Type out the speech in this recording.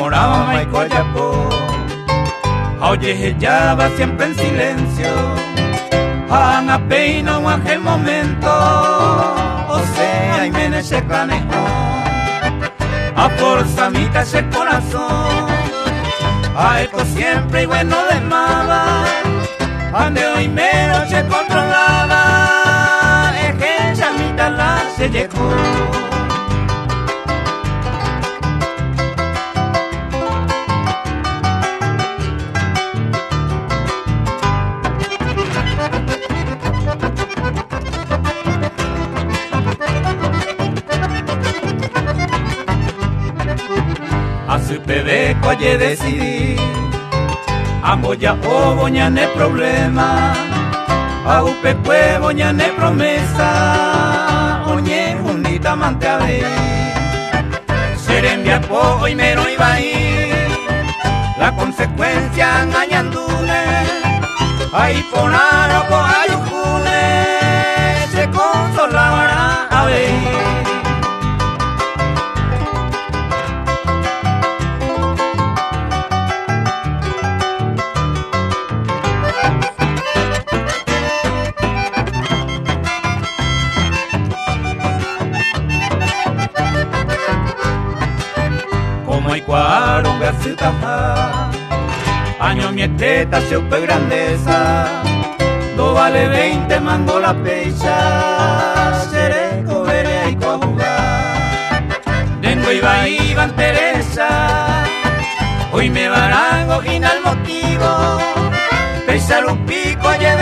poraba Maico Yapo. Oye, ella va siempre en silencio. Ana peina un aquel momento. O sea, y me se canejo. A forza mitad ese corazón. A esto siempre y bueno de mala. Ande hoy menos se controlaba. Es que esa mitad la se llegó. A su bebé coye decidir. Ambos ya o boñane problema. A upe pues boñane promesa. Oñe junita mante a ver. Serembia po y mero iba a ir. La consecuencia engañandune. Ahí ponaro con ayujune. Se consolará a ver. Como hay cuaro que hace taja, año mi esteta se upe grandeza, do vale 20 mango la pecha, seré coberé y jugar. Dengo iba Teresa, hoy me barango gina el motivo, pesa un pico y de